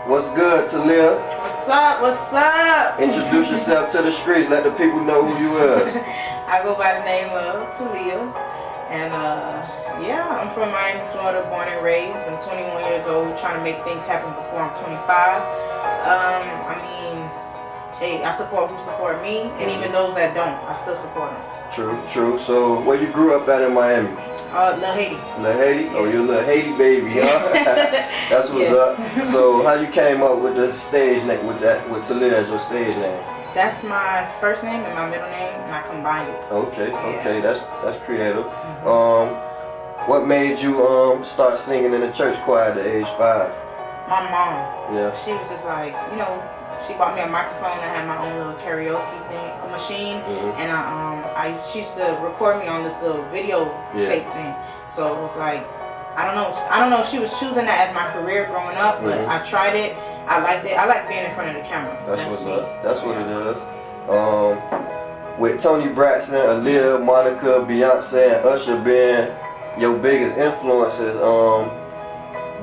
What's good, T'Alia? What's up? What's up? Introduce yourself to the streets. Let the people know who you is. I go by the name of T'Alia, and yeah, I'm from Miami, Florida, born and raised. I'm 21 years old, trying to make things happen before I'm 25. I mean, hey, I support who support me, and even those that don't, I still support them. True. So, where you grew up at in Miami? Little Haiti. Little Haiti? Yes. Oh, you're a little Haiti baby, huh? That's what's up. So, how you came up with the stage name, with T'Alia as your stage name? That's my first name and my middle name, and I combined it. Okay, that's creative. What made you start singing in the church choir at age 5? My mom. Yeah. She was just like, she bought me a microphone. I had my own little karaoke machine, and she used to record me on this little video tape thing. So it was like, I don't know if she was choosing that as my career growing up, but I tried it. I liked it. I like being in front of the camera. That's what's up. That's what it is. With Tony Braxton, Aaliyah, Monica, Beyonce, and Usher being your biggest influences,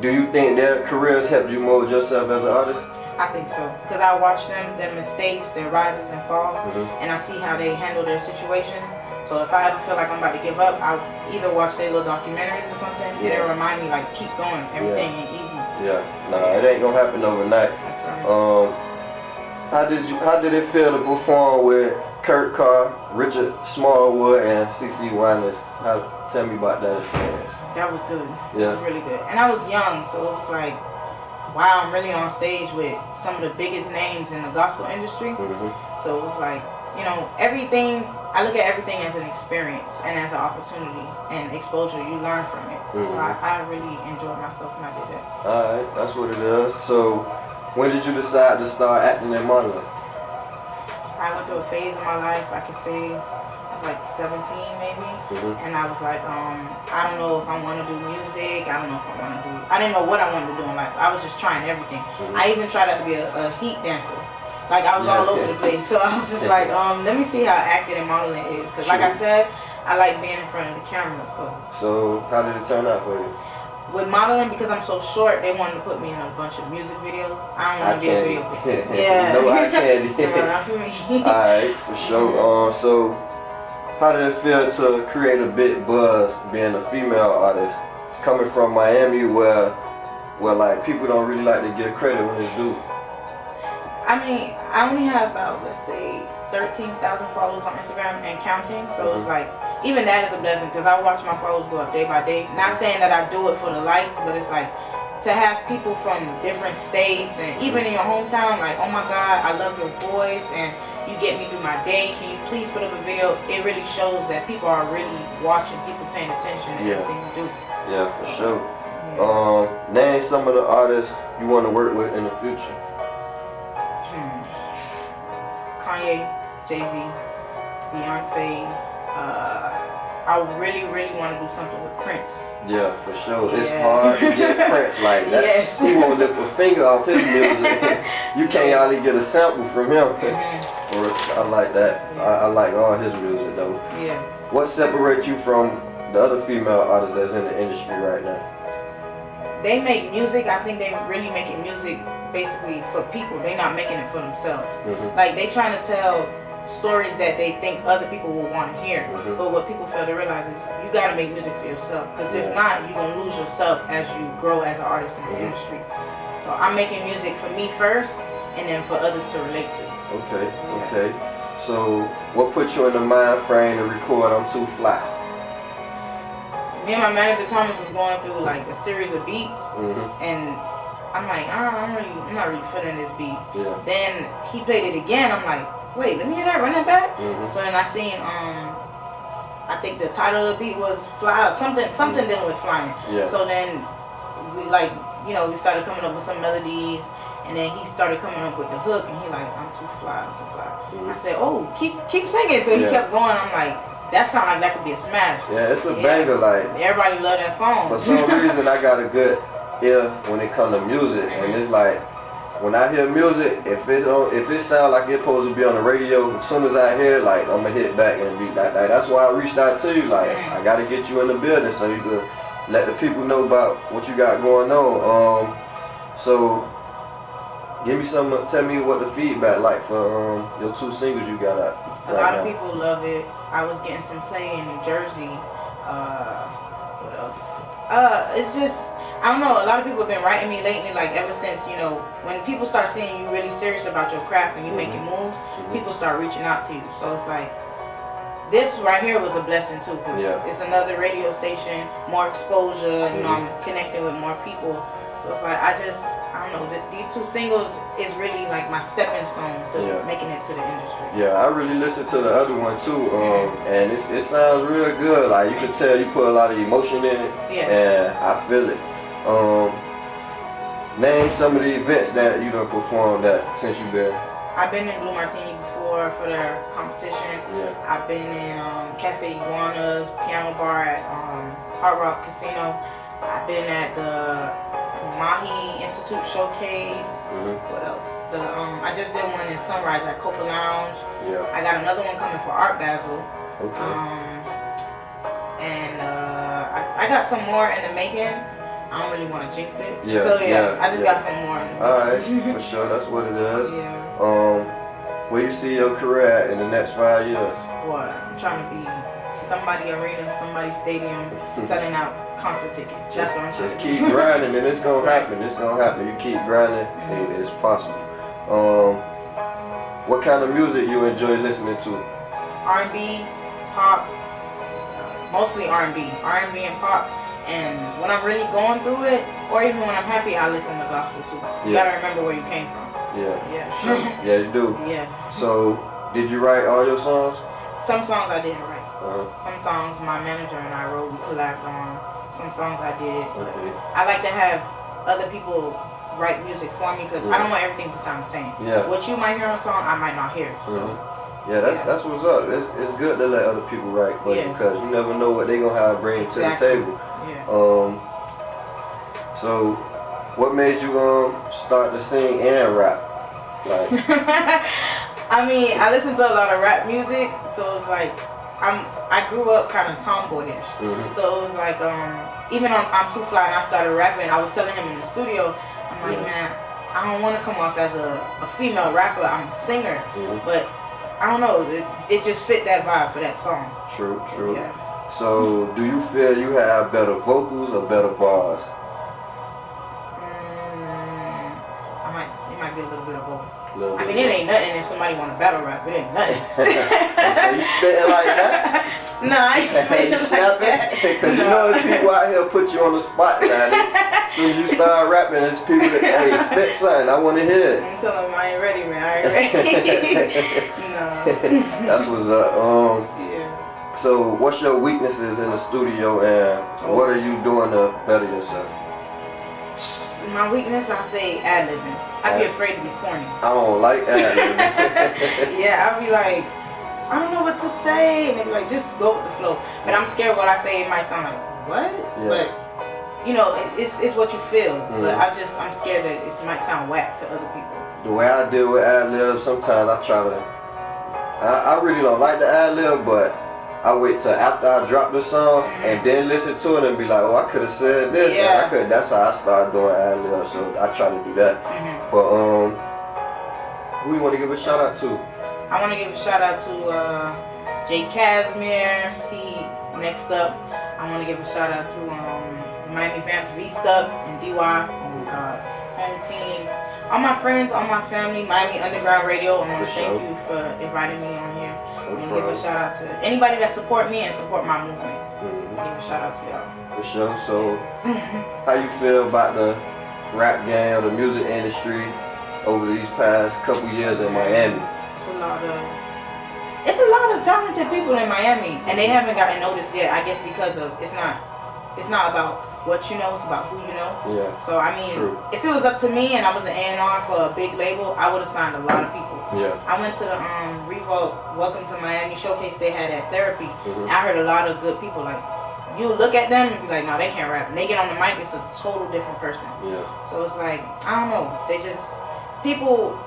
do you think their careers helped you mold yourself as an artist? I think so, because I watch their mistakes, their rises and falls, and I see how they handle their situations. So if I ever feel like I'm about to give up, I'll either watch their little documentaries or something, and it'll remind me, like, keep going, everything ain't easy. It ain't gonna happen overnight. That's right. How did it feel to perform with Kurt Carr, Richard Smallwood, and CeCe Winans? Tell me about that experience. That was good. Yeah. It was really good. And I was young, so it was like, wow, I'm really on stage with some of the biggest names in the gospel industry. So it was like, everything, I look at everything as an experience and as an opportunity and exposure. You learn from it. So I really enjoyed myself when I did that. Alright, that's what it is. So when did you decide to start acting in modeling? I went through a phase in my life, I could say, like 17 maybe, and I was like, I don't know if I want to do music. I don't know if I didn't know what I wanted to do in life. I was just trying everything. I even tried out to be a heat dancer. Like, I was all over the place. So I was just like, let me see how acting and modeling is, because like I said, I like being in front of the camera. So how did it turn out for you? With modeling, because I'm so short, they wanted to put me in a bunch of music videos. I don't want to be a video picture. No eye candy. No, not for me. Alright, for sure. So how did it feel to create a big buzz being a female artist, coming from Miami where like people don't really like to give credit when it's due? I mean, I only have about, let's say, 13,000 followers on Instagram and counting. So it's like, even that is a blessing, because I watch my followers go up day by day. Not saying that I do it for the likes, but it's like, to have people from different states and even in your hometown, like, oh my God, I love your voice and you get me through my day. Can you please put up a video? It really shows that people are really watching, people paying attention to everything you do. Yeah, for sure. Name some of the artists you want to work with in the future. Kanye, Jay-Z, Beyonce. I really want to do something with Prince. Yeah, for sure. It's hard to get Prince like that. Yes. He won't lift a finger off his music. You can't hardly get a sample from him. I like that. I like all his music though. Yeah. What separates you from the other female artists that's in the industry right now? They make music. I think they're really making music basically for people. They're not making it for themselves. Like, they trying to tell stories that they think other people will want to hear. But what people fail to realize is you got to make music for yourself. Because if not, you're going to lose yourself as you grow as an artist in the industry. So I'm making music for me first, and then for others to relate to. Okay. So what put you in the mind frame to record I'm Too Fly? Me and my manager Thomas was going through like a series of beats, and I'm like, I'm not really feeling this beat. Then he played it again. I'm like, wait, let me hear that, run that back. So then I seen, I think the title of the beat was Fly, something dealing with flying. So then we we started coming up with some melodies, and then he started coming up with the hook, and he like, I'm too fly. I said, oh, keep singing. So he kept going. I'm like, that sound like that could be a smash. Yeah, it's a banger. Like, everybody love that song. For some reason, I got a good ear when it comes to music, and it's like, when I hear music, if it sounds like it's supposed to be on the radio, as soon as I hear it, like, I'm gonna hit back and be like, that's why I reached out to you. Like, I gotta get you in the building so you can let the people know about what you got going on. So Give me some. Tell me what the feedback like for your 2 singles you got out. A lot of people love it. I was getting some play in New Jersey. What else? It's just, I don't know. A lot of people have been writing me lately, like ever since, you know, when people start seeing you really serious about your craft and you making moves, people start reaching out to you. So it's like, this right here was a blessing too, because it's another radio station, more exposure. You know, I'm connecting with more people. So it's like, I don't know, these 2 singles is really like my stepping stone to making it to the industry. Yeah, I really listened to the other one too, and it sounds real good. Like, you can tell you put a lot of emotion in it, and I feel it. Name some of the events that you done performed at since you've been. I've been in Blue Martini before for their competition. I've been in Cafe Iguanas, piano bar at Hard Rock Casino. I've been at the Mahi Institute Showcase. What else? I just did one in Sunrise at Copa Lounge. I got another one coming for Art Basel. And I got some more in the making. I don't really want to jinx it. I just got some more. Alright, for sure. That's what it is. Where you see your career at in the next 5 years? What? I'm trying to be somebody arena, somebody stadium, selling out concert tickets. That's what I'm trying to do. Just keep grinding and it's gonna happen. It's gonna happen. You keep grinding, it's possible. What kind of music you enjoy listening to? R&B, pop, mostly R&B and pop. And when I'm really going through it, or even when I'm happy, I listen to gospel too. You gotta remember where you came from. Yeah, you do. Yeah. So, did you write all your songs? Some songs I didn't write. Some songs my manager and I wrote, we collabed on. Some songs I did. I like to have other people write music for me because I don't want everything to sound the same. What you might hear on a song, I might not hear. So. That's what's up. It's good to let other people write for you because you never know what they gonna have to bring to the table. So, what made you start to sing and rap? Like, I mean, I listen to a lot of rap music, so it's like I grew up kind of tomboyish. So it was like even on I'm Too Fly and I started rapping, I was telling him in the studio, I'm like, man, I don't want to come off as a female rapper. I'm a singer, but I don't know, it just fit that vibe for that song. True. So, do you feel you have better vocals or better bars? It might be a little bit of both. I mean, it ain't nothing if somebody want to battle rap. It ain't nothing. So you spitting like that? No, I ain't spitting like that. Because you know there's people out here put you on the spot now. As soon as you start rapping, there's people that, hey, spit something. I want to hear it. I'm telling them I ain't ready, man. I ain't ready. No. That's what's up. So, what's your weaknesses in the studio and what are you doing to better yourself? My weakness, I say ad-libbing. I be afraid to be corny. I don't like ad-libbing. I be like, I don't know what to say. And they be like, just go with the flow. But I'm scared what I say, it might sound like, what? But, you know, it's what you feel. But I'm scared that it might sound whack to other people. The way I deal with ad-lib, sometimes I try to, I really don't like the ad-lib, but I wait till after I drop the song and then listen to it and be like, oh, I could have said this. And that's how I started doing ad-lib, so I try to do that. But who you want to give a shout out to? I want to give a shout out to Jay Casimir. He next up. I want to give a shout out to Miami Vamps V-Stuck and DY. Oh God, home team. All my friends, all my family, Miami Underground Radio. I want to thank you for inviting me on here. I want to give a shout out to anybody that support me and support my movement. Give a shout out to y'all. For sure. So, how you feel about the rap game or the music industry over these past couple years in Miami? It's a lot of talented people in Miami, and they haven't gotten noticed yet. I guess because of it's not about what you know, it's about who you know. So I mean, if it was up to me and I was an A&R for a big label, I would have signed a lot of people. I went to the Revolt Welcome to Miami showcase they had at Therapy. And I heard a lot of good people. Like, you look at them and be like, no, they can't rap. And they get on the mic, it's a total different person. So it's like, I don't know. They just people.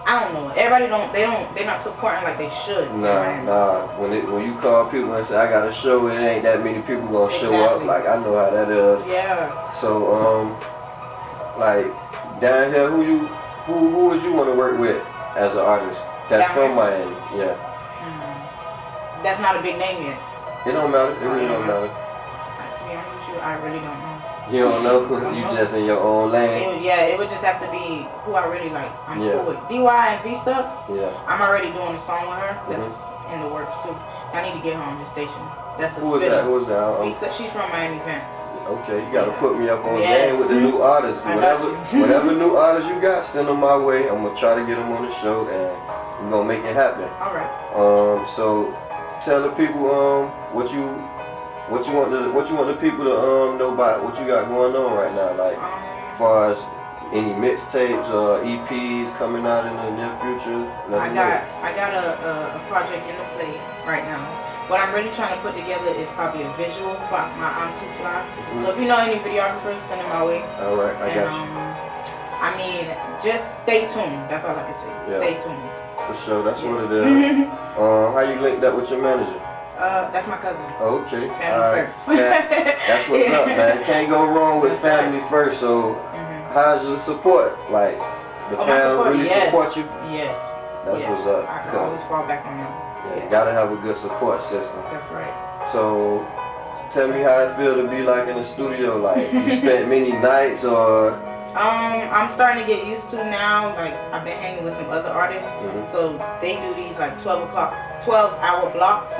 I don't know. Everybody they're not supporting like they should. Nah. When you call people and say I got a show, it ain't that many people gonna show up. Like, I know how that is. So like down here, who Who would you want to work with as an artist? That's from Miami. Yeah. That's not a big name yet. It don't matter. It really don't matter. To be honest with you, I really don't know. You don't know? You just in your own lane? It would just have to be who I really like. I'm cool with. DY and V-Stuck. Yeah. I'm already doing a song with her. That's in the works too. I need to get her on this station. That's a spitter. Who is that? V-Stuck. She's from Miami Vamps. Okay, you gotta put me up on game with the new artists. Whatever new artists you got, send them my way. I'm gonna try to get them on the show, and we're gonna make it happen. All right. So tell the people what you want the people to know about what you got going on right now, like as far as any mixtapes or EPs coming out in the near future. I got a project in the play right now. What I'm really trying to put together is probably a visual for my I'm Too Fly. So if you know any videographers, send them my way. All right, I got you. I mean, just stay tuned. That's all I can say. Yeah. Stay tuned. For sure, that's what it is. How you linked up with your manager? That's my cousin. Okay. Family first. That's what's up, man. Can't go wrong with family first. So, how's your support? Like, the family really support you? Yes. That's what's up. I can always fall back on them. Yeah, you gotta have a good support system. That's right. So, tell me how it feel to be like in the studio. Like, you spent many nights or? I'm starting to get used to now. Like, I've been hanging with some other artists, so they do these like 12-hour blocks.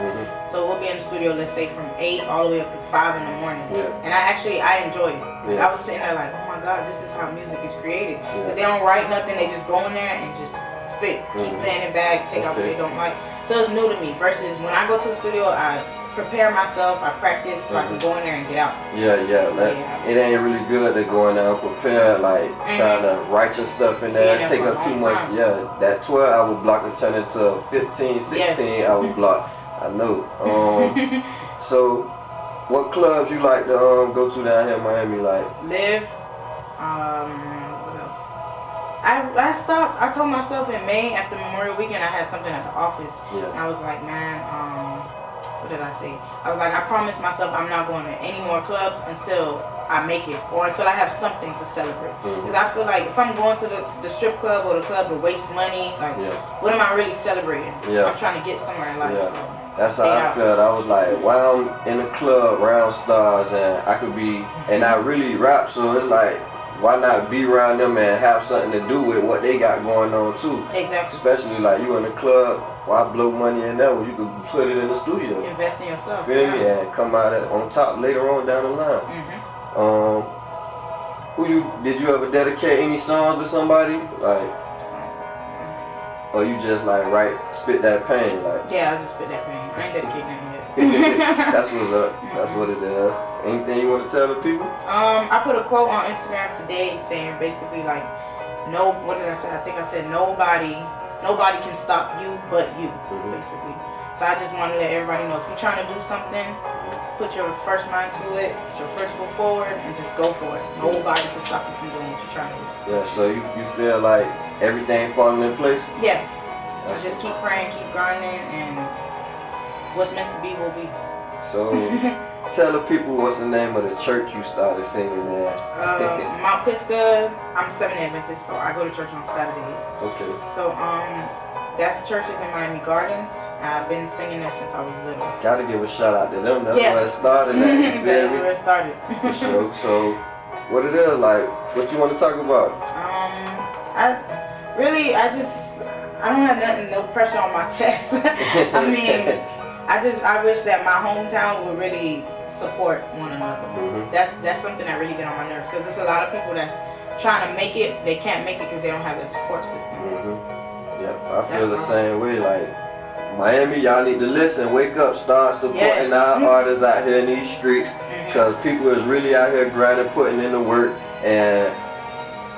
So we'll be in the studio, let's say from 8 all the way up to 5 in the morning. And I enjoy it. Like, I was sitting there like, oh my God, this is how music is created. Because they don't write nothing, they just go in there and just spit, keep playing it back, take out what they don't like. So it's new to me. Versus when I go to the studio, I prepare myself, I practice so I can go in there and get out. It ain't really good to go in there and prepare, like trying to write your stuff in there, take up too much. That 12-hour block can turn into a 15, 16-hour block. I know. So, what clubs you like to go to down here in Miami? Like Live. What else? I told myself in May after Memorial Weekend I had something at the office. And I was like, man, what did I say? I was like, I promised myself I'm not going to any more clubs until I make it or until I have something to celebrate. Because I feel like if I'm going to the strip club or the club to waste money, like what am I really celebrating? I'm trying to get somewhere in life. So that's how I felt. I was like, while I'm in the club around stars and I could be, and I really rap, so it's like, why not be around them and have something to do with what they got going on too? Exactly. Especially like you in the club, why blow money in there when you could put it in the studio? Invest in yourself. Feel me? And come out on top later on down the line. Did you ever dedicate any songs to somebody? Like, or you just like spit that pain? Like, yeah, I just spit that pain. I ain't dedicating nothing yet. That's what's up. That's what it is. Anything you want to tell the people? I put a quote on Instagram today saying basically like, what did I say? I think I said nobody can stop you but you, basically. So I just want to let everybody know if you're trying to do something, put your first mind to it, put your first foot forward, and just go for it. Nobody can stop you from doing what you're trying to do. Yeah, so you feel like everything falling in place? Yeah. I just keep praying, keep grinding, and what's meant to be will be. So, tell the people what's the name of the church you started singing there. Mount Pisgah. I'm a Seventh-day Adventist, so I go to church on Saturdays. Okay. So, that church is in Miami Gardens. I've been singing there since I was little. Gotta give a shout out to them. That's where it started. That's where it started. For sure. So, what it is like? What you want to talk about? I don't have nothing, no pressure on my chest. I mean, I wish that my hometown would really support one another. That's something that really get on my nerves because there's a lot of people that's trying to make it, they can't make it because they don't have a support system. Yep, I feel the same way. Like Miami, y'all need to listen, wake up, start supporting our artists out here in these streets because people is really out here grinding, putting in the work, and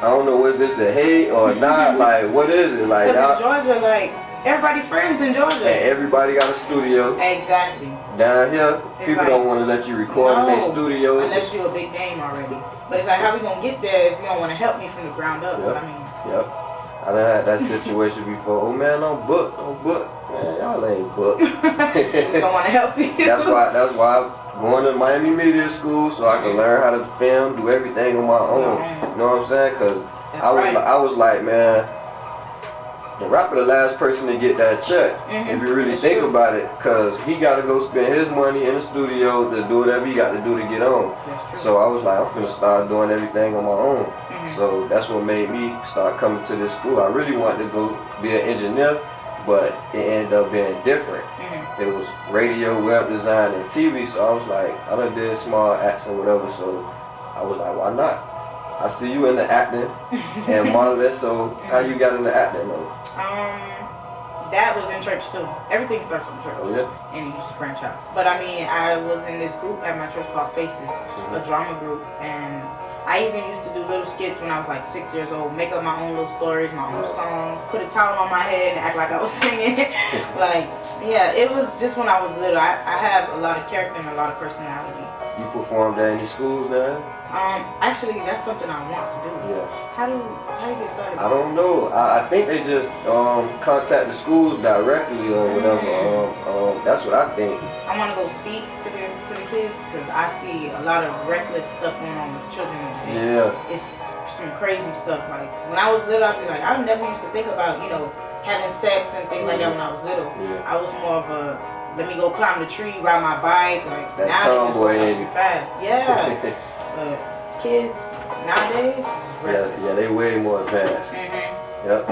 I don't know if it's the hate or not. Like, what is it? Like, because in Georgia, like, everybody friends in Georgia. And everybody got a studio. Exactly. Down here, people don't want to let you record in their studio. Unless you're a big name already. But it's like, how we going to get there if you don't want to help me from the ground up? But I mean. I done had that situation before. Oh man, I'm booked. Man, y'all ain't booked. Just don't want to help you. That's why I'm going to Miami Media School so I can learn how to film, do everything on my own. You know what I'm saying? Because I was like, man, the rapper the last person to get that check. If you really think about it, because he got to go spend his money in the studio to do whatever he got to do to get on. So I was like, I'm finna start doing everything on my own. So that's what made me start coming to this school. I really wanted to go be an engineer, but it ended up being different. It was radio, web design, and TV. So I was like, I done did small acts or whatever. So I was like, why not? I see you in the acting and modeling. So how you got into acting though? That was in church too. Everything starts from church. And you just branch out. But I mean, I was in this group at my church called Faces, a drama group, and I even used to do little skits when I was like 6 years old, make up my own little stories, my own songs, put a towel on my head and act like I was singing. Like, yeah, it was just when I was little. I have a lot of character and a lot of personality. You performed at any schools now? Actually, that's something I want to do. How do you get started? I don't know. I think they just contact the schools directly or whatever. That's what I think. I want to go speak to the kids because I see a lot of reckless stuff going on with children. It's some crazy stuff. Like when I was little, I'd be like, I never used to think about having sex and things like that when I was little. I was more of a let me go climb the tree, ride my bike. Like that now they just going too fast. But kids nowadays, yeah, they way more advanced. Yep.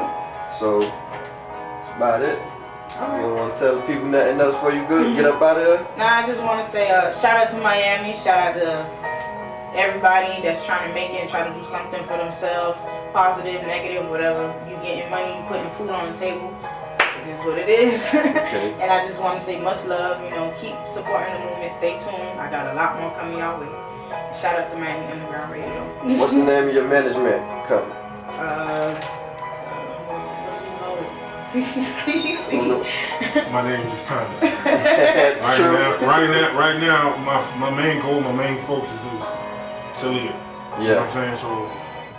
So that's about it. You don't want to tell the people nothing else before you go get up out of here? Nah, I just want to say shout out to Miami, shout out to everybody that's trying to make it and try to do something for themselves, positive, negative, whatever. You getting money, you putting food on the table. It is what it is. And I just want to say much love, keep supporting the movement, stay tuned. I got a lot more coming your way. Shout out to Miami Underground Radio. What's the name of your management company? My name is Thomas. Right now, my main goal, my main focus is T'Alia. You know what I'm saying? So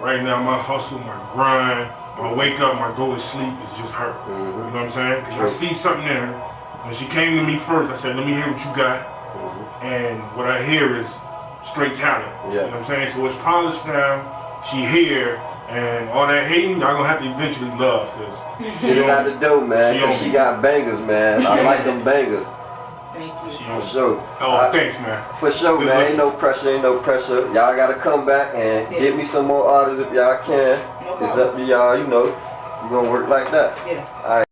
right now, my hustle, my grind, my wake up, my go to sleep is just her. You know what I'm saying? Because I see something in her. When she came to me first, I said, let me hear what you got. And what I hear is straight talent. You know what I'm saying? So it's polished now. She here. And all that hating, I'm gonna have to eventually love, cause she out the door, man. Cause she got bangers, man. I like them bangers. Thank you. For sure. Oh, thanks, man. For sure, man. Ain't no pressure. Y'all gotta come back and get me some more artists if y'all can. It's up to y'all. You gonna work like that. Yeah. All right.